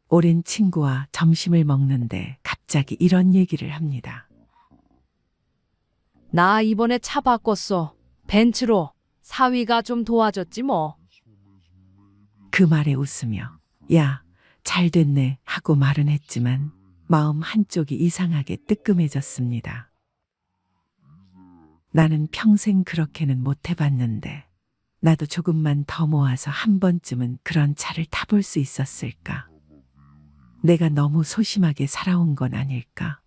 오랜 친구와 점심을 먹는데 갑자기 이런 얘기를 합니다. 나 이번에 차 바꿨어. 벤츠로. 사위가 좀 도와줬지 뭐. 그 말에 웃으며 야, 잘 됐네 하고 말은 했지만 마음 한쪽이 이상하게 뜨끔해졌습니다. 나는 평생 그렇게는 못 해봤는데 나도 조금만 더 모아서 한 번쯤은 그런 차를 타볼 수 있었을까? 내가 너무 소심하게 살아온 건 아닐까?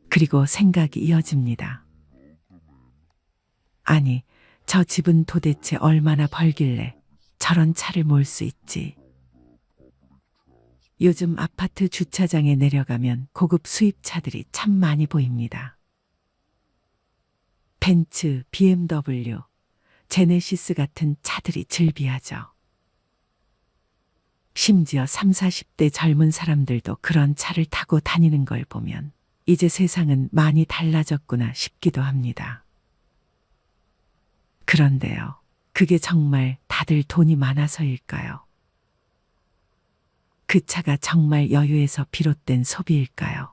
그리고 생각이 이어집니다. 아니, 저 집은 도대체 얼마나 벌길래 저런 차를 몰 수 있지? 요즘 아파트 주차장에 내려가면 고급 수입차들이 참 많이 보입니다. 벤츠, BMW, 제네시스 같은 차들이 즐비하죠. 심지어 3, 40대 젊은 사람들도 그런 차를 타고 다니는 걸 보면 이제 세상은 많이 달라졌구나 싶기도 합니다. 그런데요, 그게 정말 다들 돈이 많아서일까요? 그 차가 정말 여유에서 비롯된 소비일까요?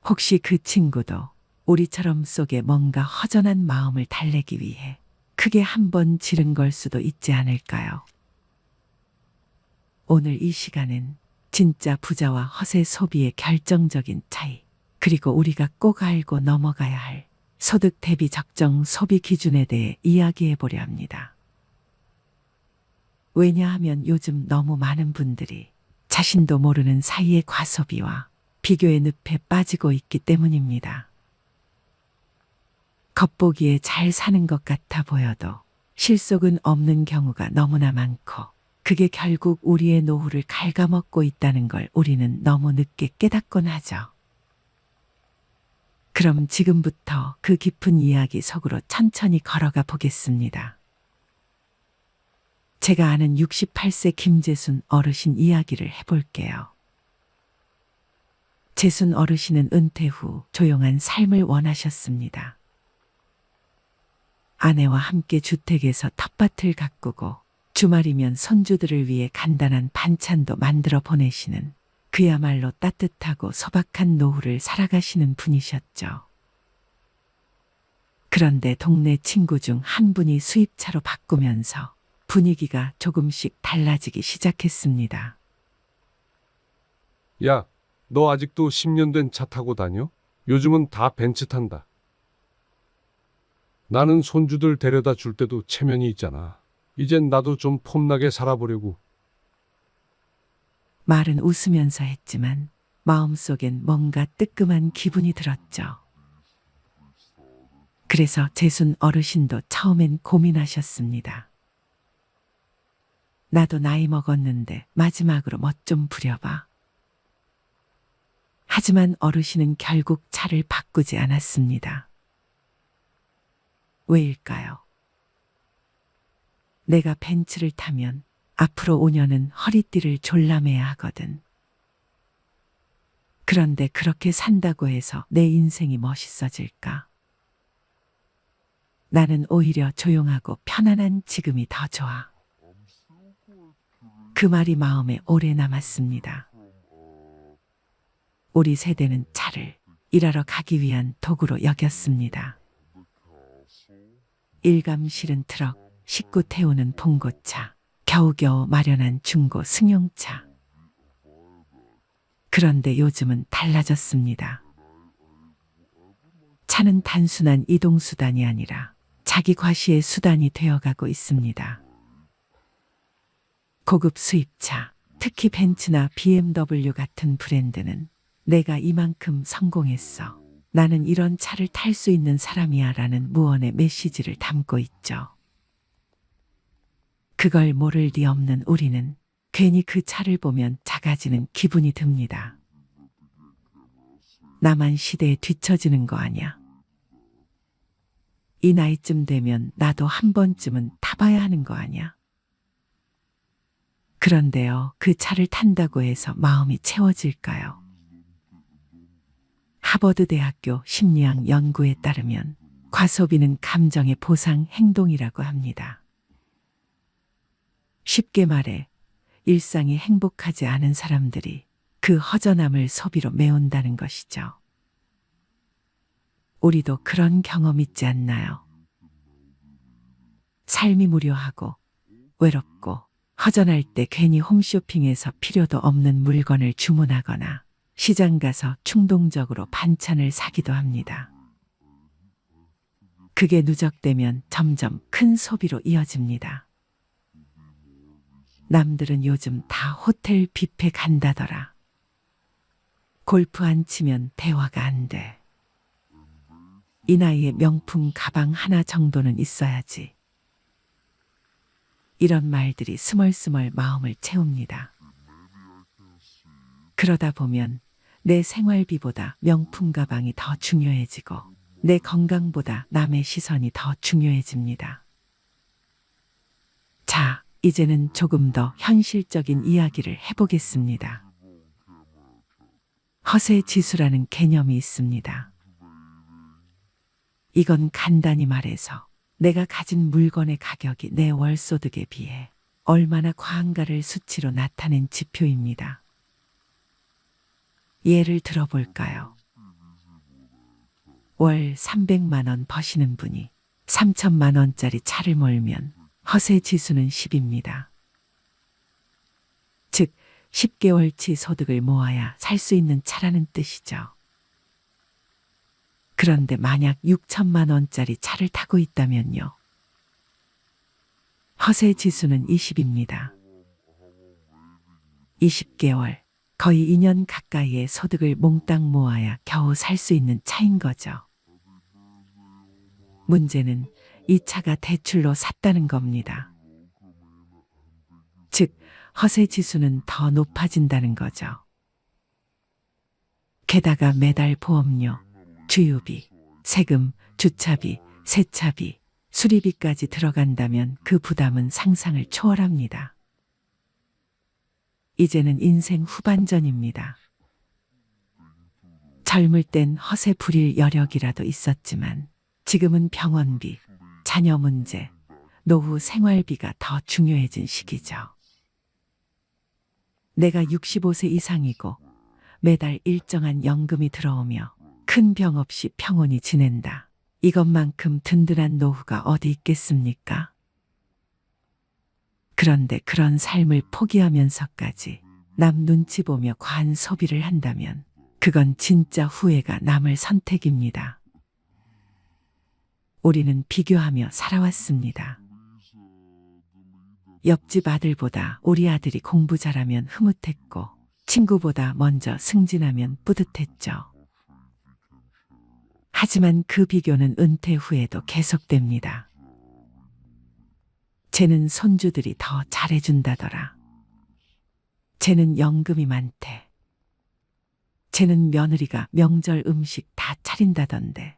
혹시 그 친구도 우리처럼 속에 뭔가 허전한 마음을 달래기 위해 크게 한번 지른 걸 수도 있지 않을까요? 오늘 이 시간은 진짜 부자와 허세 소비의 결정적인 차이, 그리고 우리가 꼭 알고 넘어가야 할 소득 대비 적정 소비 기준에 대해 이야기해 보려 합니다. 왜냐하면 요즘 너무 많은 분들이 자신도 모르는 사이의 과소비와 비교의 늪에 빠지고 있기 때문입니다. 겉보기에 잘 사는 것 같아 보여도 실속은 없는 경우가 너무나 많고 그게 결국 우리의 노후를 갉아먹고 있다는 걸 우리는 너무 늦게 깨닫곤 하죠. 그럼 지금부터 그 깊은 이야기 속으로 천천히 걸어가 보겠습니다. 제가 아는 68세 김재순 어르신 이야기를 해볼게요. 재순 어르신은 은퇴 후 조용한 삶을 원하셨습니다. 아내와 함께 주택에서 텃밭을 가꾸고 주말이면 손주들을 위해 간단한 반찬도 만들어 보내시는 그야말로 따뜻하고 소박한 노후를 살아가시는 분이셨죠. 그런데 동네 친구 중 한 분이 수입차로 바꾸면서 분위기가 조금씩 달라지기 시작했습니다. 야, 너 아직도 10년 된 차 타고 다녀? 요즘은 다 벤츠 탄다. 나는 손주들 데려다 줄 때도 체면이 있잖아. 이젠 나도 좀 폼나게 살아보려고. 말은 웃으면서 했지만 마음속엔 뭔가 뜨끔한 기분이 들었죠. 그래서 재순 어르신도 처음엔 고민하셨습니다. 나도 나이 먹었는데 마지막으로 멋 좀 부려봐. 하지만 어르신은 결국 차를 바꾸지 않았습니다. 왜일까요? 내가 벤츠를 타면 앞으로 5년은 허리띠를 졸라매야 하거든. 그런데 그렇게 산다고 해서 내 인생이 멋있어질까? 나는 오히려 조용하고 편안한 지금이 더 좋아. 그 말이 마음에 오래 남았습니다. 우리 세대는 차를 일하러 가기 위한 도구로 여겼습니다. 일감 실은 트럭, 식구 태우는 봉고차, 겨우겨우 마련한 중고 승용차. 그런데 요즘은 달라졌습니다. 차는 단순한 이동수단이 아니라 자기 과시의 수단이 되어가고 있습니다. 고급 수입차, 특히 벤츠나 BMW 같은 브랜드는 내가 이만큼 성공했어. 나는 이런 차를 탈 수 있는 사람이야 라는 무언의 메시지를 담고 있죠. 그걸 모를 리 없는 우리는 괜히 그 차를 보면 작아지는 기분이 듭니다. 나만 시대에 뒤처지는 거 아냐? 이 나이쯤 되면 나도 한 번쯤은 타봐야 하는 거 아냐? 그런데요, 그 차를 탄다고 해서 마음이 채워질까요? 하버드 대학교 심리학 연구에 따르면 과소비는 감정의 보상 행동이라고 합니다. 쉽게 말해 일상이 행복하지 않은 사람들이 그 허전함을 소비로 메운다는 것이죠. 우리도 그런 경험 있지 않나요? 삶이 무료하고 외롭고 허전할 때 괜히 홈쇼핑에서 필요도 없는 물건을 주문하거나 시장 가서 충동적으로 반찬을 사기도 합니다. 그게 누적되면 점점 큰 소비로 이어집니다. 남들은 요즘 다 호텔 뷔페 간다더라. 골프 안 치면 대화가 안 돼. 이 나이에 명품 가방 하나 정도는 있어야지. 이런 말들이 스멀스멀 마음을 채웁니다. 그러다 보면 내 생활비보다 명품 가방이 더 중요해지고 내 건강보다 남의 시선이 더 중요해집니다. 자, 이제는 조금 더 현실적인 이야기를 해보겠습니다. 허세 지수라는 개념이 있습니다. 이건 간단히 말해서 내가 가진 물건의 가격이 내 월소득에 비해 얼마나 과한가를 수치로 나타낸 지표입니다. 예를 들어볼까요? 월 300만 원 버시는 분이 3천만 원짜리 차를 몰면 허세 지수는 10입니다. 즉, 10개월치 소득을 모아야 살 수 있는 차라는 뜻이죠. 그런데 만약 6천만 원짜리 차를 타고 있다면요. 허세 지수는 20입니다. 20개월, 거의 2년 가까이의 소득을 몽땅 모아야 겨우 살 수 있는 차인 거죠. 문제는 이 차가 대출로 샀다는 겁니다. 즉, 허세 지수는 더 높아진다는 거죠. 게다가 매달 보험료, 주유비, 세금, 주차비, 세차비, 수리비까지 들어간다면 그 부담은 상상을 초월합니다. 이제는 인생 후반전입니다. 젊을 땐 허세 부릴 여력이라도 있었지만 지금은 병원비, 자녀 문제, 노후 생활비가 더 중요해진 시기죠. 내가 65세 이상이고 매달 일정한 연금이 들어오며 큰 병 없이 평온히 지낸다. 이것만큼 든든한 노후가 어디 있겠습니까? 그런데 그런 삶을 포기하면서까지 남 눈치 보며 과한 소비를 한다면 그건 진짜 후회가 남을 선택입니다. 우리는 비교하며 살아왔습니다. 옆집 아들보다 우리 아들이 공부 잘하면 흐뭇했고 친구보다 먼저 승진하면 뿌듯했죠. 하지만 그 비교는 은퇴 후에도 계속됩니다. 쟤는 손주들이 더 잘해준다더라. 쟤는 연금이 많대. 쟤는 며느리가 명절 음식 다 차린다던데.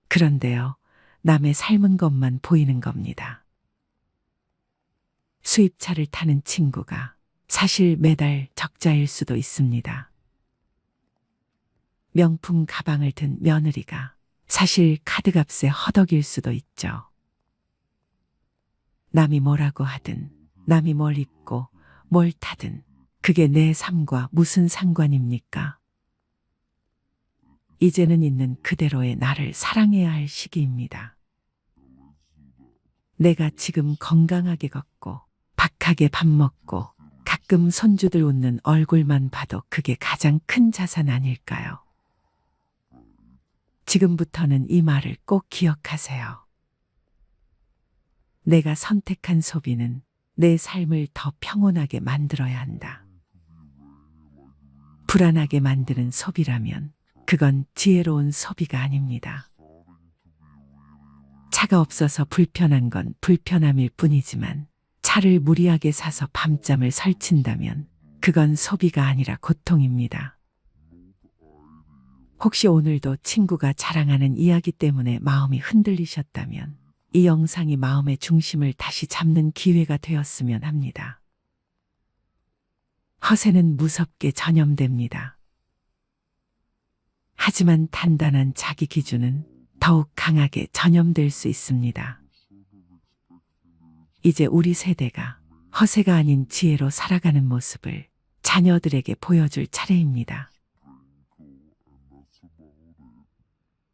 그런데요, 남의 삶은 것만 보이는 겁니다. 수입차를 타는 친구가 사실 매달 적자일 수도 있습니다. 명품 가방을 든 며느리가 사실 카드값에 허덕일 수도 있죠. 남이 뭐라고 하든, 남이 뭘 입고 뭘 타든 그게 내 삶과 무슨 상관입니까? 이제는 있는 그대로의 나를 사랑해야 할 시기입니다. 내가 지금 건강하게 걷고 박하게 밥 먹고 가끔 손주들 웃는 얼굴만 봐도 그게 가장 큰 자산 아닐까요? 지금부터는 이 말을 꼭 기억하세요. 내가 선택한 소비는 내 삶을 더 평온하게 만들어야 한다. 불안하게 만드는 소비라면 그건 지혜로운 소비가 아닙니다. 차가 없어서 불편한 건 불편함일 뿐이지만 차를 무리하게 사서 밤잠을 설친다면 그건 소비가 아니라 고통입니다. 혹시 오늘도 친구가 자랑하는 이야기 때문에 마음이 흔들리셨다면 이 영상이 마음의 중심을 다시 잡는 기회가 되었으면 합니다. 허세는 무섭게 전염됩니다. 하지만 단단한 자기 기준은 더욱 강하게 전염될 수 있습니다. 이제 우리 세대가 허세가 아닌 지혜로 살아가는 모습을 자녀들에게 보여줄 차례입니다.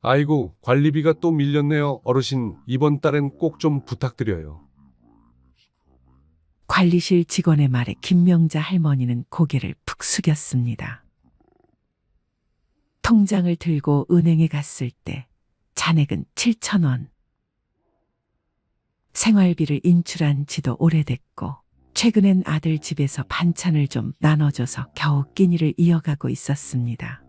아이고, 관리비가 또 밀렸네요. 어르신, 이번 달엔 꼭 좀 부탁드려요. 관리실 직원의 말에 김명자 할머니는 고개를 푹 숙였습니다. 통장을 들고 은행에 갔을 때 잔액은 7,000원. 생활비를 인출한 지도 오래됐고 최근엔 아들 집에서 반찬을 좀 나눠줘서 겨우 끼니를 이어가고 있었습니다.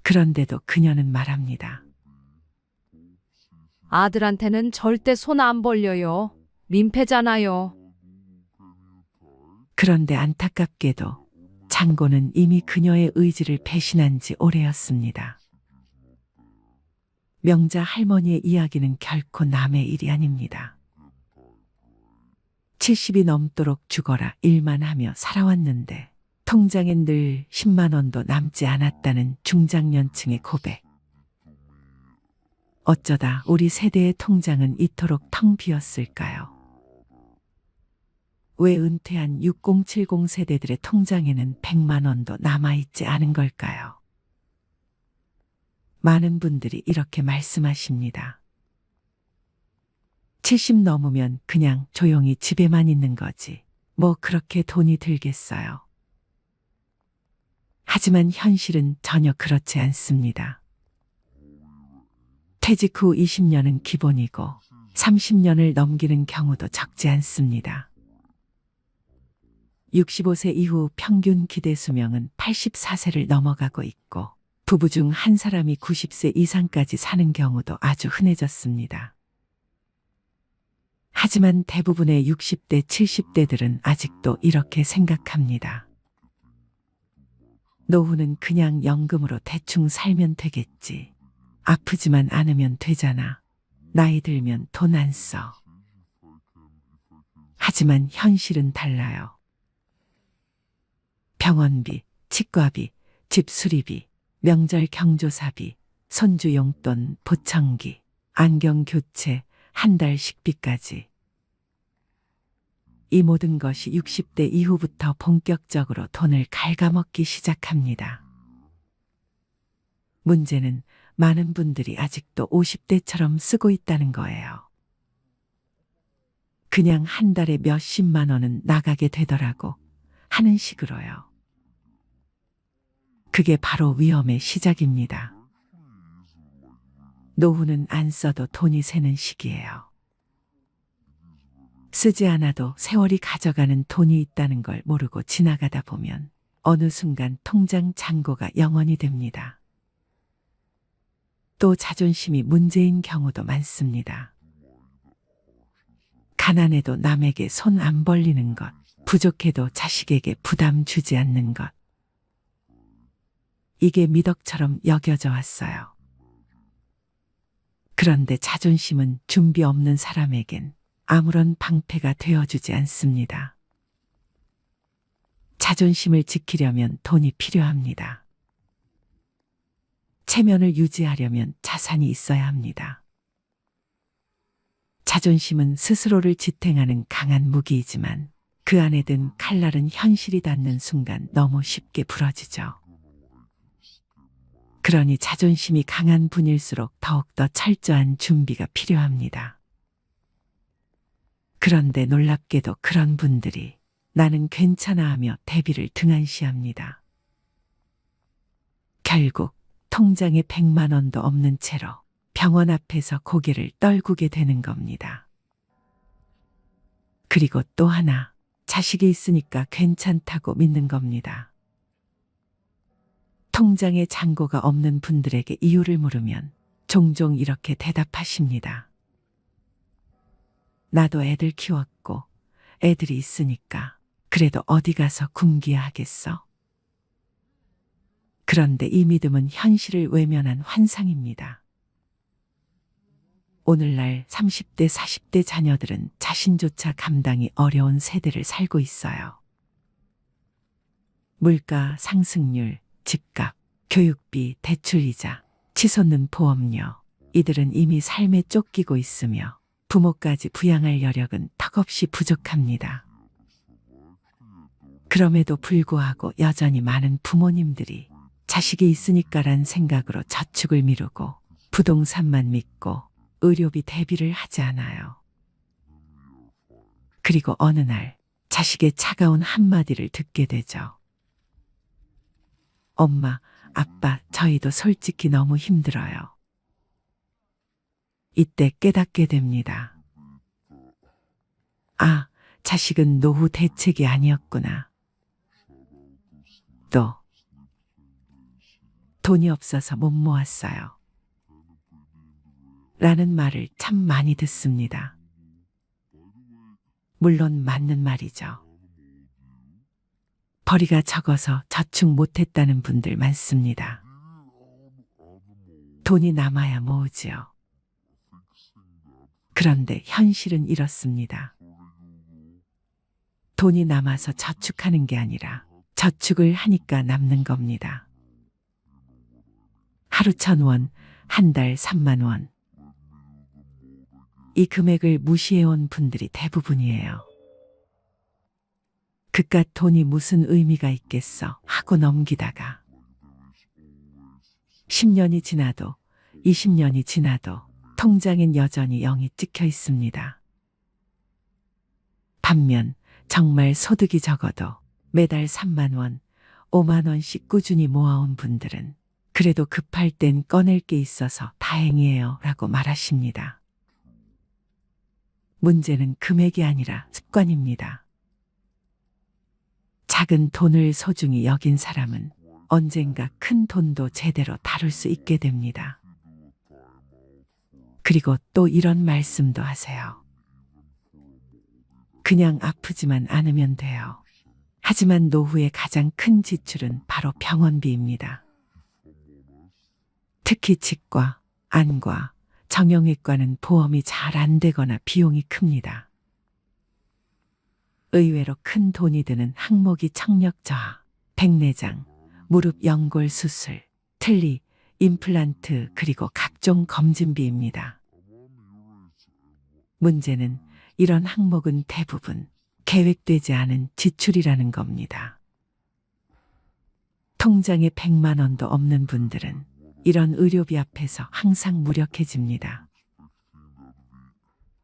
그런데도 그녀는 말합니다. 아들한테는 절대 손 안 벌려요. 민폐잖아요. 그런데 안타깝게도 장고는 이미 그녀의 의지를 배신한 지 오래였습니다. 명자 할머니의 이야기는 결코 남의 일이 아닙니다. 70이 넘도록 죽어라 일만 하며 살아왔는데 통장엔 늘 10만 원도 남지 않았다는 중장년층의 고백. 어쩌다 우리 세대의 통장은 이토록 텅 비었을까요? 왜 은퇴한 6070 세대들의 통장에는 100만 원도 남아있지 않은 걸까요? 많은 분들이 이렇게 말씀하십니다. 70 넘으면 그냥 조용히 집에만 있는 거지. 뭐 그렇게 돈이 들겠어요. 하지만 현실은 전혀 그렇지 않습니다. 퇴직 후 20년은 기본이고 30년을 넘기는 경우도 적지 않습니다. 65세 이후 평균 기대 수명은 84세를 넘어가고 있고 부부 중 한 사람이 90세 이상까지 사는 경우도 아주 흔해졌습니다. 하지만 대부분의 60대, 70대들은 아직도 이렇게 생각합니다. 노후는 그냥 연금으로 대충 살면 되겠지. 아프지만 않으면 되잖아. 나이 들면 돈 안 써. 하지만 현실은 달라요. 병원비, 치과비, 집 수리비, 명절 경조사비, 손주 용돈, 보청기, 안경 교체, 한 달 식비까지. 이 모든 것이 60대 이후부터 본격적으로 돈을 갉아먹기 시작합니다. 문제는 많은 분들이 아직도 50대처럼 쓰고 있다는 거예요. 그냥 한 달에 몇십만 원은 나가게 되더라고 하는 식으로요. 그게 바로 위험의 시작입니다. 노후는 안 써도 돈이 새는 시기예요. 쓰지 않아도 세월이 가져가는 돈이 있다는 걸 모르고 지나가다 보면 어느 순간 통장 잔고가 0원이 됩니다. 또 자존심이 문제인 경우도 많습니다. 가난해도 남에게 손 안 벌리는 것, 부족해도 자식에게 부담 주지 않는 것. 이게 미덕처럼 여겨져 왔어요. 그런데 자존심은 준비 없는 사람에겐 아무런 방패가 되어주지 않습니다. 자존심을 지키려면 돈이 필요합니다. 체면을 유지하려면 자산이 있어야 합니다. 자존심은 스스로를 지탱하는 강한 무기이지만 그 안에 든 칼날은 현실이 닿는 순간 너무 쉽게 부러지죠. 그러니 자존심이 강한 분일수록 더욱더 철저한 준비가 필요합니다. 그런데 놀랍게도 그런 분들이 나는 괜찮아 하며 대비를 등한시합니다. 결국 통장에 100만 원도 없는 채로 병원 앞에서 고개를 떨구게 되는 겁니다. 그리고 또 하나, 자식이 있으니까 괜찮다고 믿는 겁니다. 통장에 잔고가 없는 분들에게 이유를 물으면 종종 이렇게 대답하십니다. 나도 애들 키웠고 애들이 있으니까 그래도 어디 가서 굶기야 하겠어? 그런데 이 믿음은 현실을 외면한 환상입니다. 오늘날 30대, 40대 자녀들은 자신조차 감당이 어려운 세대를 살고 있어요. 물가 상승률, 집값, 교육비, 대출이자, 치솟는 보험료, 이들은 이미 삶에 쫓기고 있으며 부모까지 부양할 여력은 턱없이 부족합니다. 그럼에도 불구하고 여전히 많은 부모님들이 자식이 있으니까란 생각으로 저축을 미루고 부동산만 믿고 의료비 대비를 하지 않아요. 그리고 어느 날 자식의 차가운 한마디를 듣게 되죠. 엄마, 아빠, 저희도 솔직히 너무 힘들어요. 이때 깨닫게 됩니다. 아, 자식은 노후 대책이 아니었구나. 또, 돈이 없어서 못 모았어요. 라는 말을 참 많이 듣습니다. 물론 맞는 말이죠. 벌이가 적어서 저축 못했다는 분들 많습니다. 돈이 남아야 모으지요. 그런데 현실은 이렇습니다. 돈이 남아서 저축하는 게 아니라 저축을 하니까 남는 겁니다. 하루 1,000원, 한 달 3만 원. 이 금액을 무시해온 분들이 대부분이에요. 그깟 돈이 무슨 의미가 있겠어 하고 넘기다가 10년이 지나도 20년이 지나도 통장엔 여전히 0이 찍혀 있습니다. 반면 정말 소득이 적어도 매달 3만 원, 5만 원씩 꾸준히 모아온 분들은 그래도 급할 땐 꺼낼 게 있어서 다행이에요 라고 말하십니다. 문제는 금액이 아니라 습관입니다. 작은 돈을 소중히 여긴 사람은 언젠가 큰 돈도 제대로 다룰 수 있게 됩니다. 그리고 또 이런 말씀도 하세요. 그냥 아프지만 않으면 돼요. 하지만 노후의 가장 큰 지출은 바로 병원비입니다. 특히 치과, 안과, 정형외과는 보험이 잘 안 되거나 비용이 큽니다. 의외로 큰 돈이 드는 항목이 청력 저하, 백내장, 무릎 연골 수술, 틀니, 임플란트 그리고 각종 검진비입니다. 문제는 이런 항목은 대부분 계획되지 않은 지출이라는 겁니다. 통장에 100만 원도 없는 분들은 이런 의료비 앞에서 항상 무력해집니다.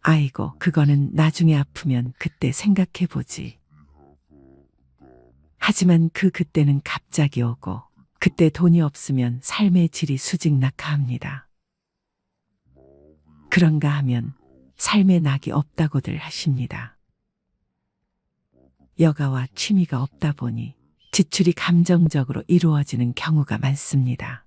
아이고, 그거는 나중에 아프면 그때 생각해보지. 하지만 그때는 갑자기 오고 그때 돈이 없으면 삶의 질이 수직낙하합니다. 그런가 하면 삶의 낙이 없다고들 하십니다. 여가와 취미가 없다 보니 지출이 감정적으로 이루어지는 경우가 많습니다.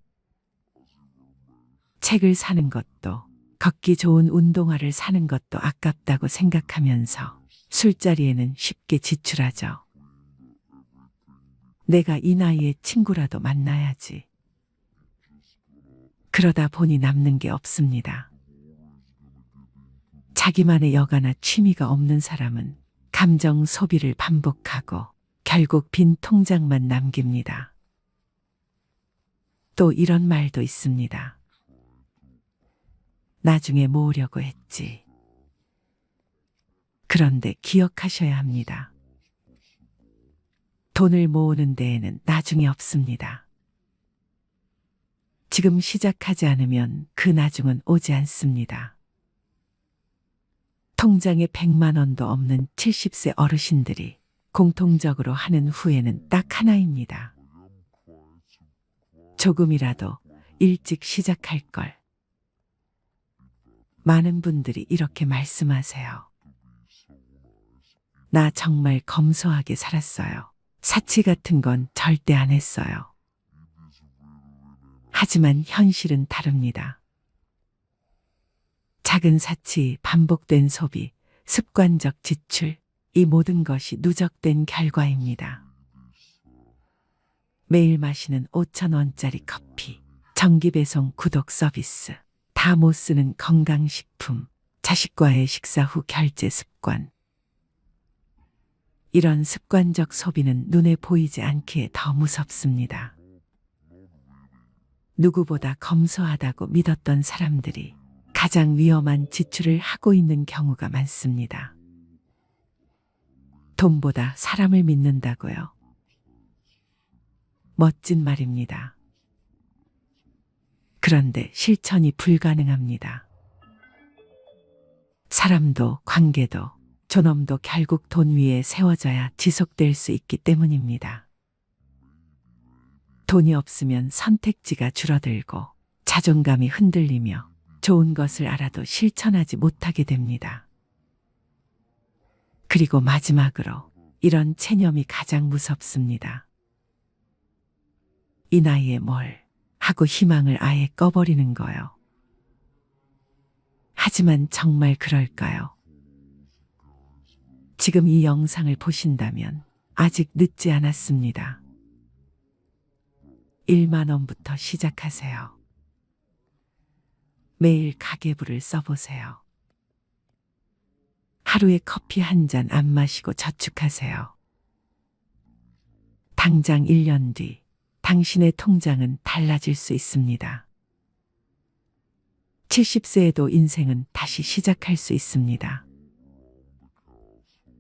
책을 사는 것도 걷기 좋은 운동화를 사는 것도 아깝다고 생각하면서 술자리에는 쉽게 지출하죠. 내가 이 나이에 친구라도 만나야지. 그러다 보니 남는 게 없습니다. 자기만의 여가나 취미가 없는 사람은 감정 소비를 반복하고 결국 빈 통장만 남깁니다. 또 이런 말도 있습니다. 나중에 모으려고 했지. 그런데 기억하셔야 합니다. 돈을 모으는 데에는 나중이 없습니다. 지금 시작하지 않으면 그 나중은 오지 않습니다. 통장에 100만 원도 없는 70세 어르신들이 공통적으로 하는 후회는 딱 하나입니다. 조금이라도 일찍 시작할 걸. 많은 분들이 이렇게 말씀하세요. 나 정말 검소하게 살았어요. 사치 같은 건 절대 안 했어요. 하지만 현실은 다릅니다. 작은 사치, 반복된 소비, 습관적 지출, 이 모든 것이 누적된 결과입니다. 매일 마시는 5,000원짜리 커피, 정기배송 구독 서비스, 다 못 쓰는 건강식품, 자식과의 식사 후 결제 습관. 이런 습관적 소비는 눈에 보이지 않기에 더 무섭습니다. 누구보다 검소하다고 믿었던 사람들이 가장 위험한 지출을 하고 있는 경우가 많습니다. 돈보다 사람을 믿는다고요. 멋진 말입니다. 그런데 실천이 불가능합니다. 사람도 관계도 존엄도 결국 돈 위에 세워져야 지속될 수 있기 때문입니다. 돈이 없으면 선택지가 줄어들고 자존감이 흔들리며 좋은 것을 알아도 실천하지 못하게 됩니다. 그리고 마지막으로 이런 체념이 가장 무섭습니다. 이 나이에 뭘 하고 희망을 아예 꺼버리는 거요. 하지만 정말 그럴까요? 지금 이 영상을 보신다면 아직 늦지 않았습니다. 1만 원부터 시작하세요. 매일 가계부를 써보세요. 하루에 커피 한 잔 안 마시고 저축하세요. 당장 1년 뒤 당신의 통장은 달라질 수 있습니다. 70세에도 인생은 다시 시작할 수 있습니다.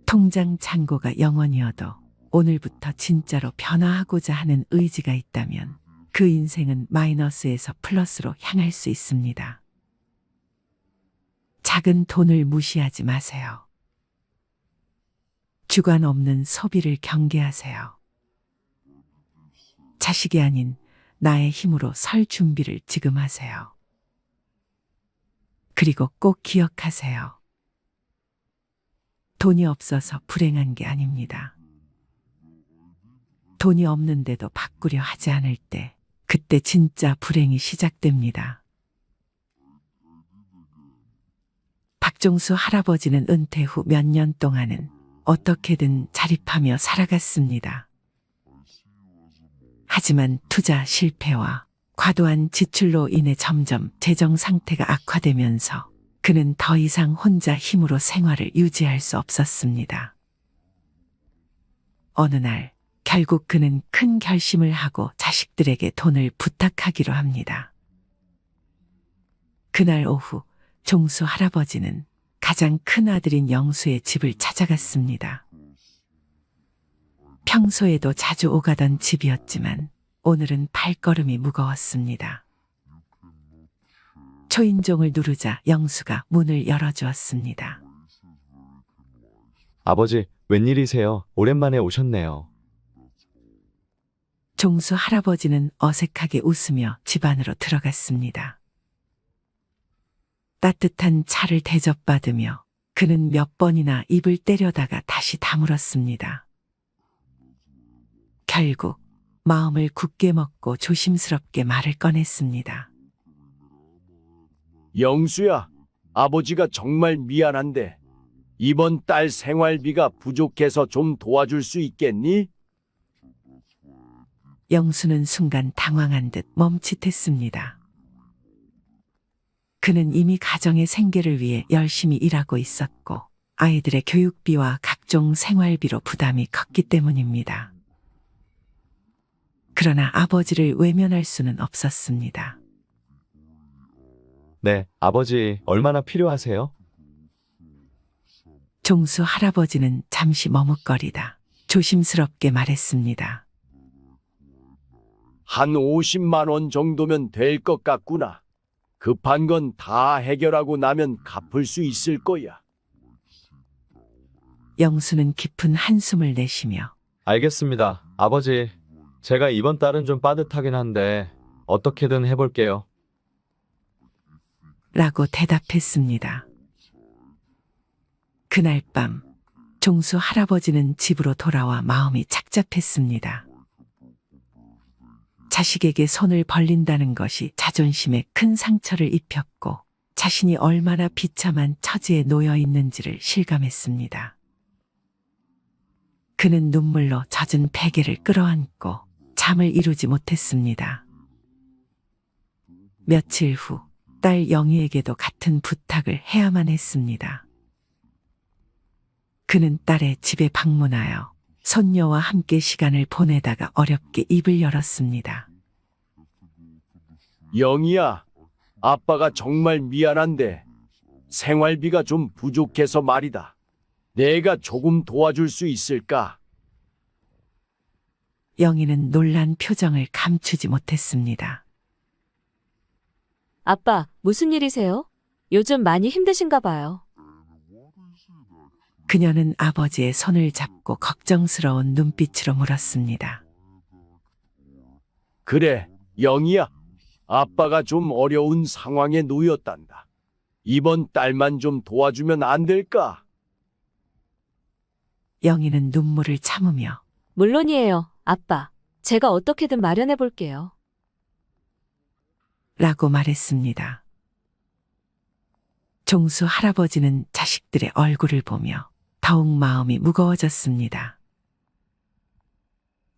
통장 잔고가 0원이어도 오늘부터 진짜로 변화하고자 하는 의지가 있다면 그 인생은 마이너스에서 플러스로 향할 수 있습니다. 작은 돈을 무시하지 마세요. 주관 없는 소비를 경계하세요. 자식이 아닌 나의 힘으로 설 준비를 지금 하세요. 그리고 꼭 기억하세요. 돈이 없어서 불행한 게 아닙니다. 돈이 없는데도 바꾸려 하지 않을 때, 그때 진짜 불행이 시작됩니다. 박종수 할아버지는 은퇴 후 몇 년 동안은 어떻게든 자립하며 살아갔습니다. 하지만 투자 실패와 과도한 지출로 인해 점점 재정 상태가 악화되면서 그는 더 이상 혼자 힘으로 생활을 유지할 수 없었습니다. 어느 날 결국 그는 큰 결심을 하고 자식들에게 돈을 부탁하기로 합니다. 그날 오후 종수 할아버지는 가장 큰 아들인 영수의 집을 찾아갔습니다. 평소에도 자주 오가던 집이었지만 오늘은 발걸음이 무거웠습니다. 초인종을 누르자 영수가 문을 열어주었습니다. 아버지, 웬일이세요? 오랜만에 오셨네요. 종수 할아버지는 어색하게 웃으며 집 안으로 들어갔습니다. 따뜻한 차를 대접받으며 그는 몇 번이나 입을 때려다가 다시 다물었습니다. 결국 마음을 굳게 먹고 조심스럽게 말을 꺼냈습니다. 영수야, 아버지가 정말 미안한데 이번 달 생활비가 부족해서 좀 도와줄 수 있겠니? 영수는 순간 당황한 듯 멈칫했습니다. 그는 이미 가정의 생계를 위해 열심히 일하고 있었고 아이들의 교육비와 각종 생활비로 부담이 컸기 때문입니다. 그러나 아버지를 외면할 수는 없었습니다. 네, 아버지, 얼마나 필요하세요? 종수 할아버지는 잠시 머뭇거리다 조심스럽게 말했습니다. 한 50만 원 정도면 될 것 같구나. 급한 건 다 해결하고 나면 갚을 수 있을 거야. 영수는 깊은 한숨을 내쉬며 알겠습니다. 아버지, 제가 이번 달은 좀 빠듯하긴 한데 어떻게든 해볼게요. 라고 대답했습니다. 그날 밤 종수 할아버지는 집으로 돌아와 마음이 착잡했습니다. 자식에게 손을 벌린다는 것이 자존심에 큰 상처를 입혔고 자신이 얼마나 비참한 처지에 놓여 있는지를 실감했습니다. 그는 눈물로 젖은 베개를 끌어안고 잠을 이루지 못했습니다. 며칠 후 딸 영희에게도 같은 부탁을 해야만 했습니다. 그는 딸의 집에 방문하여 손녀와 함께 시간을 보내다가 어렵게 입을 열었습니다. 영희야, 아빠가 정말 미안한데 생활비가 좀 부족해서 말이다. 내가 조금 도와줄 수 있을까? 영희는 놀란 표정을 감추지 못했습니다. 아빠, 무슨 일이세요? 요즘 많이 힘드신가 봐요. 그녀는 아버지의 손을 잡고 걱정스러운 눈빛으로 물었습니다. 그래, 영희야. 아빠가 좀 어려운 상황에 놓였단다. 이번 달만 좀 도와주면 안 될까? 영희는 눈물을 참으며 물론이에요, 아빠. 제가 어떻게든 마련해 볼게요. 라고 말했습니다. 종수 할아버지는 자식들의 얼굴을 보며 더욱 마음이 무거워졌습니다.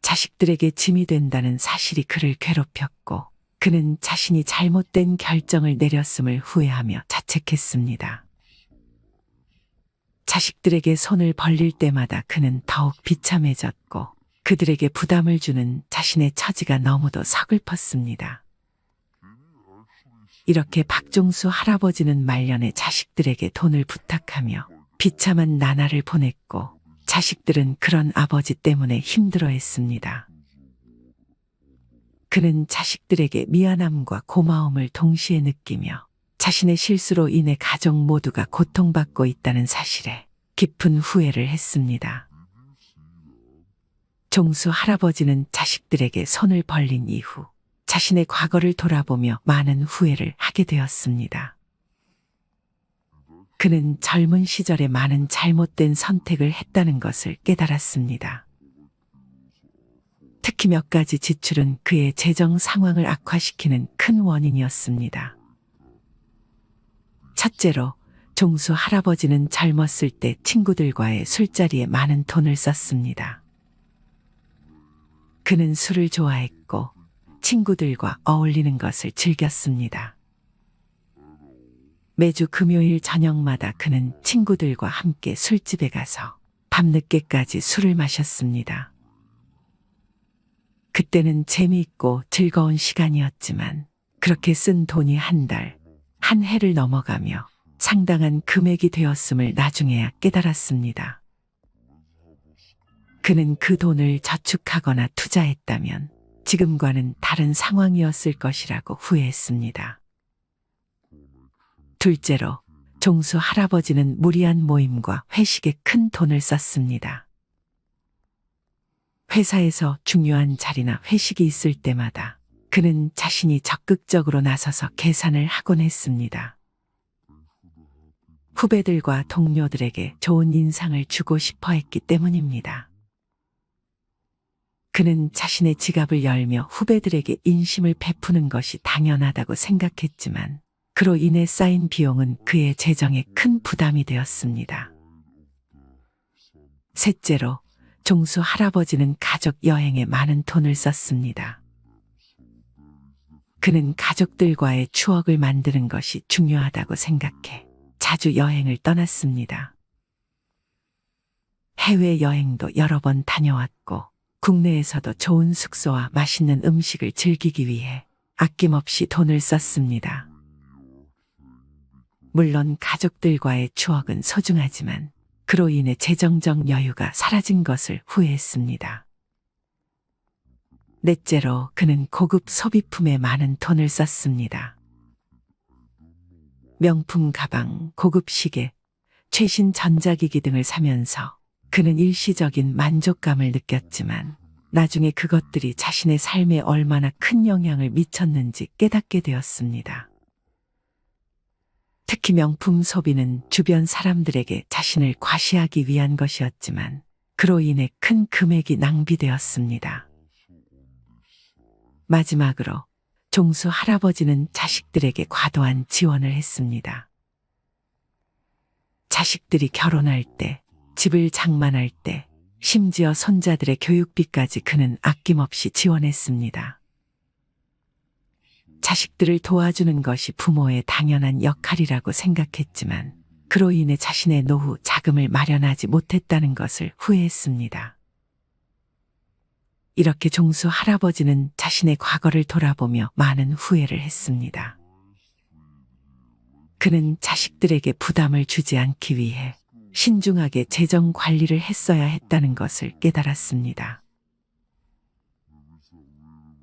자식들에게 짐이 된다는 사실이 그를 괴롭혔고 그는 자신이 잘못된 결정을 내렸음을 후회하며 자책했습니다. 자식들에게 손을 벌릴 때마다 그는 더욱 비참해졌고 그들에게 부담을 주는 자신의 처지가 너무도 서글펐습니다. 이렇게 박종수 할아버지는 말년에 자식들에게 돈을 부탁하며 비참한 나날을 보냈고 자식들은 그런 아버지 때문에 힘들어했습니다. 그는 자식들에게 미안함과 고마움을 동시에 느끼며 자신의 실수로 인해 가족 모두가 고통받고 있다는 사실에 깊은 후회를 했습니다. 종수 할아버지는 자식들에게 손을 벌린 이후 자신의 과거를 돌아보며 많은 후회를 하게 되었습니다. 그는 젊은 시절에 많은 잘못된 선택을 했다는 것을 깨달았습니다. 특히 몇 가지 지출은 그의 재정 상황을 악화시키는 큰 원인이었습니다. 첫째로, 종수 할아버지는 젊었을 때 친구들과의 술자리에 많은 돈을 썼습니다. 그는 술을 좋아했고 친구들과 어울리는 것을 즐겼습니다. 매주 금요일 저녁마다 그는 친구들과 함께 술집에 가서 밤늦게까지 술을 마셨습니다. 그때는 재미있고 즐거운 시간이었지만 그렇게 쓴 돈이 한 해를 넘어가며 상당한 금액이 되었음을 나중에야 깨달았습니다. 그는 그 돈을 저축하거나 투자했다면 지금과는 다른 상황이었을 것이라고 후회했습니다. 둘째로, 종수 할아버지는 무리한 모임과 회식에 큰 돈을 썼습니다. 회사에서 중요한 자리나 회식이 있을 때마다 그는 자신이 적극적으로 나서서 계산을 하곤 했습니다. 후배들과 동료들에게 좋은 인상을 주고 싶어 했기 때문입니다. 그는 자신의 지갑을 열며 후배들에게 인심을 베푸는 것이 당연하다고 생각했지만 그로 인해 쌓인 비용은 그의 재정에 큰 부담이 되었습니다. 셋째로, 종수 할아버지는 가족 여행에 많은 돈을 썼습니다. 그는 가족들과의 추억을 만드는 것이 중요하다고 생각해 자주 여행을 떠났습니다. 해외여행도 여러 번 다녀왔고 국내에서도 좋은 숙소와 맛있는 음식을 즐기기 위해 아낌없이 돈을 썼습니다. 물론 가족들과의 추억은 소중하지만 그로 인해 재정적 여유가 사라진 것을 후회했습니다. 넷째로, 그는 고급 소비품에 많은 돈을 썼습니다. 명품 가방, 고급 시계, 최신 전자기기 등을 사면서 그는 일시적인 만족감을 느꼈지만 나중에 그것들이 자신의 삶에 얼마나 큰 영향을 미쳤는지 깨닫게 되었습니다. 특히 명품 소비는 주변 사람들에게 자신을 과시하기 위한 것이었지만 그로 인해 큰 금액이 낭비되었습니다. 마지막으로 종수 할아버지는 자식들에게 과도한 지원을 했습니다. 자식들이 결혼할 때, 집을 장만할 때, 심지어 손자들의 교육비까지 그는 아낌없이 지원했습니다. 자식들을 도와주는 것이 부모의 당연한 역할이라고 생각했지만 그로 인해 자신의 노후 자금을 마련하지 못했다는 것을 후회했습니다. 이렇게 종수 할아버지는 자신의 과거를 돌아보며 많은 후회를 했습니다. 그는 자식들에게 부담을 주지 않기 위해 신중하게 재정 관리를 했어야 했다는 것을 깨달았습니다.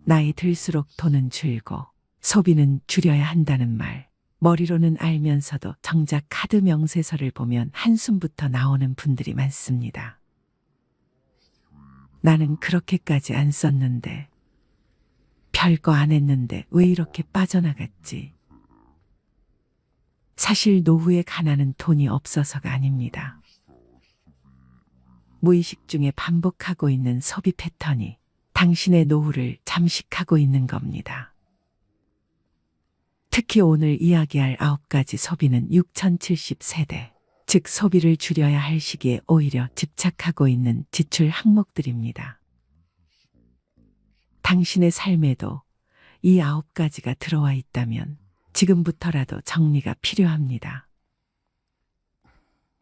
나이 들수록 돈은 줄고 소비는 줄여야 한다는 말, 머리로는 알면서도 정작 카드 명세서를 보면 한숨부터 나오는 분들이 많습니다. 나는 그렇게까지 안 썼는데, 별거 안 했는데 왜 이렇게 빠져나갔지? 사실 노후에 가난은 돈이 없어서가 아닙니다. 무의식 중에 반복하고 있는 소비 패턴이 당신의 노후를 잠식하고 있는 겁니다. 특히 오늘 이야기할 9가지 소비는 6070세대, 즉 소비를 줄여야 할 시기에 오히려 집착하고 있는 지출 항목들입니다. 당신의 삶에도 이 9가지가 들어와 있다면 지금부터라도 정리가 필요합니다.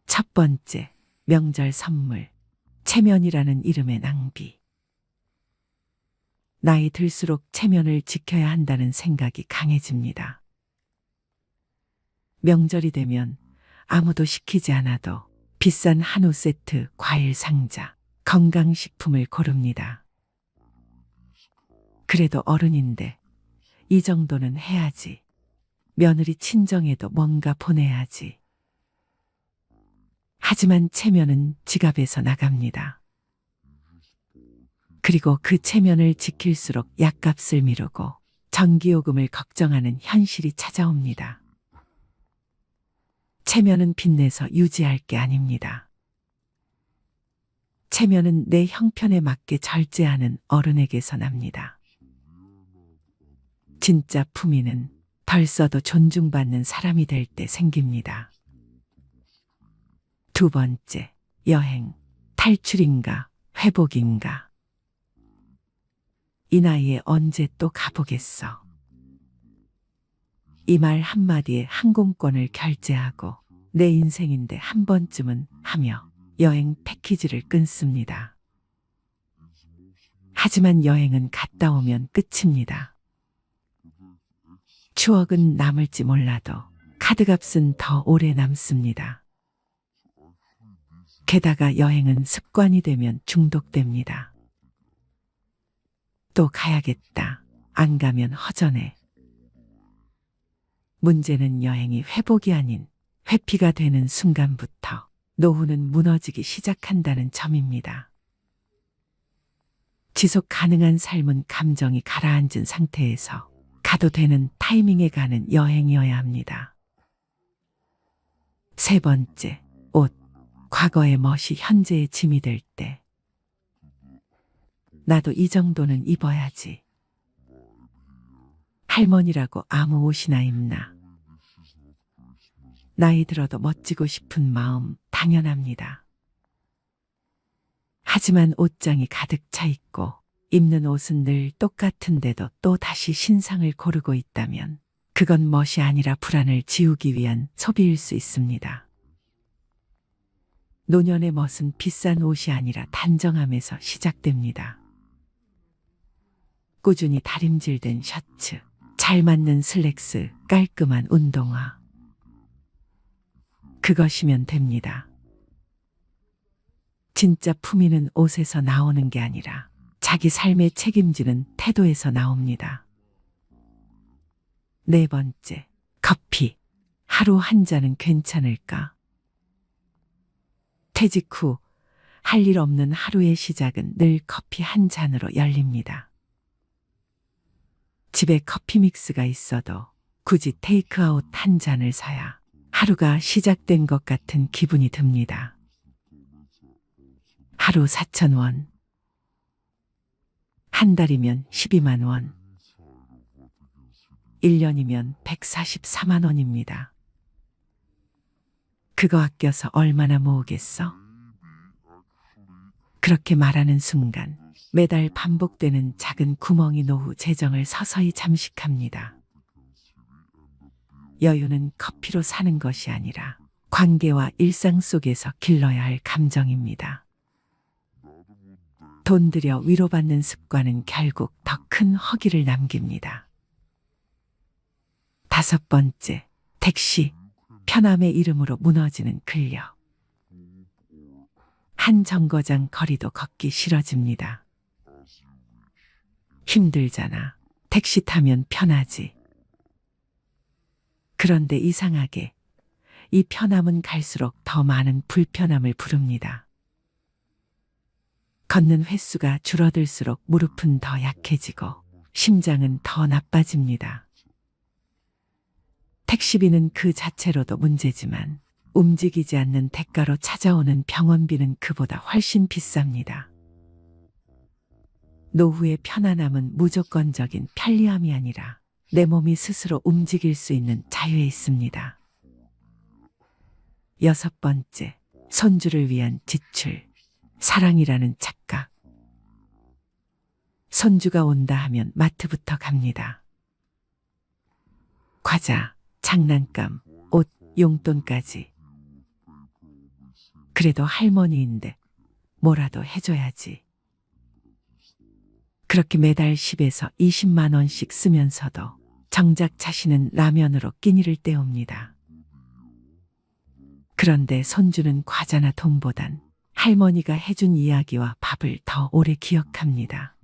첫 번째, 명절 선물, 체면이라는 이름의 낭비. 나이 들수록 체면을 지켜야 한다는 생각이 강해집니다. 명절이 되면 아무도 시키지 않아도 비싼 한우 세트, 과일 상자, 건강식품을 고릅니다. 그래도 어른인데 이 정도는 해야지. 며느리 친정에도 뭔가 보내야지. 하지만 체면은 지갑에서 나갑니다. 그리고 그 체면을 지킬수록 약값을 미루고 전기요금을 걱정하는 현실이 찾아옵니다. 체면은 빚내서 유지할 게 아닙니다. 체면은 내 형편에 맞게 절제하는 어른에게서 납니다. 진짜 품위는 덜 써도 존중받는 사람이 될 때 생깁니다. 두 번째, 여행, 탈출인가, 회복인가. 이 나이에 언제 또 가보겠어. 이 말 한마디에 항공권을 결제하고 내 인생인데 한 번쯤은 하며 여행 패키지를 끊습니다. 하지만 여행은 갔다 오면 끝입니다. 추억은 남을지 몰라도 카드값은 더 오래 남습니다. 게다가 여행은 습관이 되면 중독됩니다. 또 가야겠다. 안 가면 허전해. 문제는 여행이 회복이 아닌 회피가 되는 순간부터 노후는 무너지기 시작한다는 점입니다. 지속 가능한 삶은 감정이 가라앉은 상태에서 가도 되는 타이밍에 가는 여행이어야 합니다. 세 번째, 옷. 과거의 멋이 현재의 짐이 될 때. 나도 이 정도는 입어야지. 할머니라고 아무 옷이나 입나. 나이 들어도 멋지고 싶은 마음 당연합니다. 하지만 옷장이 가득 차 있고 입는 옷은 늘 똑같은데도 또 다시 신상을 고르고 있다면 그건 멋이 아니라 불안을 지우기 위한 소비일 수 있습니다. 노년의 멋은 비싼 옷이 아니라 단정함에서 시작됩니다. 꾸준히 다림질된 셔츠, 잘 맞는 슬랙스, 깔끔한 운동화. 그것이면 됩니다. 진짜 품위는 옷에서 나오는 게 아니라 자기 삶에 책임지는 태도에서 나옵니다. 네 번째, 커피. 하루 한 잔은 괜찮을까? 퇴직 후 할 일 없는 하루의 시작은 늘 커피 한 잔으로 열립니다. 집에 커피 믹스가 있어도 굳이 테이크아웃 한 잔을 사야 하루가 시작된 것 같은 기분이 듭니다. 하루 4,000원. 한 달이면 12만 원. 1년이면 144만 원입니다. 그거 아껴서 얼마나 모으겠어? 그렇게 말하는 순간 매달 반복되는 작은 구멍이 노후 재정을 서서히 잠식합니다. 여유는 커피로 사는 것이 아니라 관계와 일상 속에서 길러야 할 감정입니다. 돈 들여 위로받는 습관은 결국 더 큰 허기를 남깁니다. 다섯 번째, 택시. 편함의 이름으로 무너지는 근력. 한 정거장 거리도 걷기 싫어집니다. 힘들잖아. 택시 타면 편하지. 그런데 이상하게 이 편함은 갈수록 더 많은 불편함을 부릅니다. 걷는 횟수가 줄어들수록 무릎은 더 약해지고 심장은 더 나빠집니다. 택시비는 그 자체로도 문제지만 움직이지 않는 대가로 찾아오는 병원비는 그보다 훨씬 비쌉니다. 노후의 편안함은 무조건적인 편리함이 아니라 내 몸이 스스로 움직일 수 있는 자유에 있습니다. 6번째, 손주를 위한 지출. 사랑이라는 착각. 손주가 온다 하면 마트부터 갑니다. 과자, 장난감, 옷, 용돈까지. 그래도 할머니인데 뭐라도 해줘야지. 그렇게 매달 10에서 20만 원씩 쓰면서도 정작 자신은 라면으로 끼니를 때웁니다. 그런데 손주는 과자나 돈보단 할머니가 해준 이야기와 밥을 더 오래 기억합니다.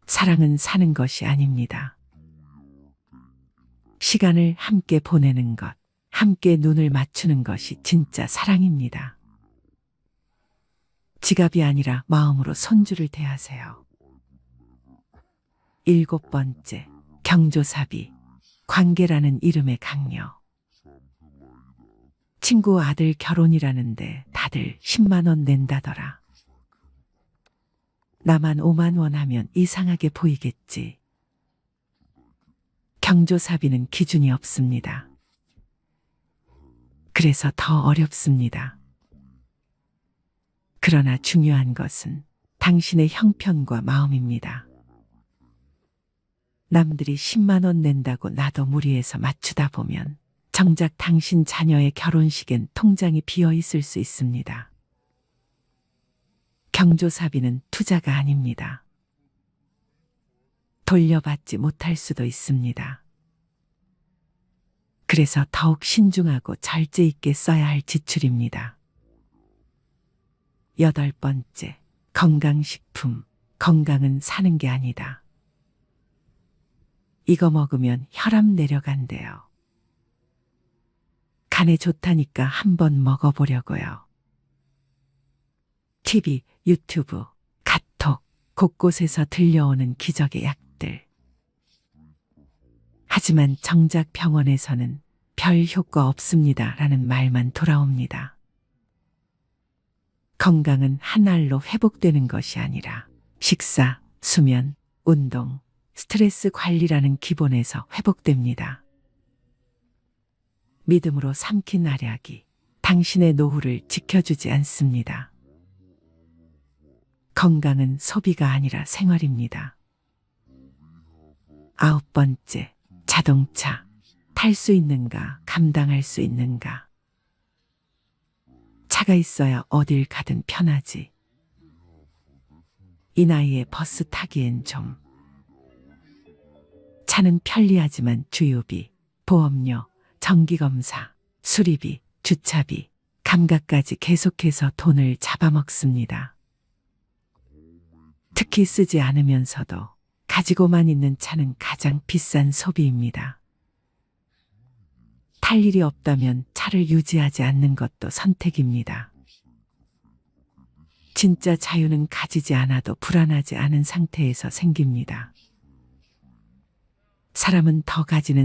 사랑은 사는 것이 아닙니다. 시간을 함께 보내는 것, 함께 눈을 맞추는 것이 진짜 사랑입니다. 지갑이 아니라 마음으로 손주를 대하세요. 7번째, 경조사비. 관계라는 이름의 강요. 친구 아들 결혼이라는데 다들 10만 원 낸다더라. 나만 5만 원 하면 이상하게 보이겠지. 경조사비는 기준이 없습니다. 그래서 더 어렵습니다. 그러나 중요한 것은 당신의 형편과 마음입니다. 남들이 10만 원 낸다고 나도 무리해서 맞추다 보면 정작 당신 자녀의 결혼식엔 통장이 비어 있을 수 있습니다. 경조사비는 투자가 아닙니다. 돌려받지 못할 수도 있습니다. 그래서 더욱 신중하고 절제 있게 써야 할 지출입니다. 8번째, 건강식품. 건강은 사는 게 아니다. 이거 먹으면 혈압 내려간대요. 간에 좋다니까 한번 먹어보려고요. TV, 유튜브, 카톡, 곳곳에서 들려오는 기적의 약들. 하지만 정작 병원에서는 별 효과 없습니다 라는 말만 돌아옵니다. 건강은 한 알로 회복되는 것이 아니라 식사, 수면, 운동, 스트레스 관리라는 기본에서 회복됩니다. 믿음으로 삼킨 알약이 당신의 노후를 지켜주지 않습니다. 건강은 소비가 아니라 생활입니다. 9번째, 자동차. 탈 수 있는가, 감당할 수 있는가. 차가 있어야 어딜 가든 편하지. 이 나이에 버스 타기엔 좀. 차는 편리하지만 주유비, 보험료, 정기검사, 수리비, 주차비, 감가까지 계속해서 돈을 잡아먹습니다. 특히 쓰지 않으면서도 가지고만 있는 차는 가장 비싼 소비입니다. 탈 일이 없다면 차를 유지하지 않는 것도 선택입니다. 진짜 자유는 가지지 않아도 불안하지 않은 상태에서 생깁니다. 사람은 더 가지는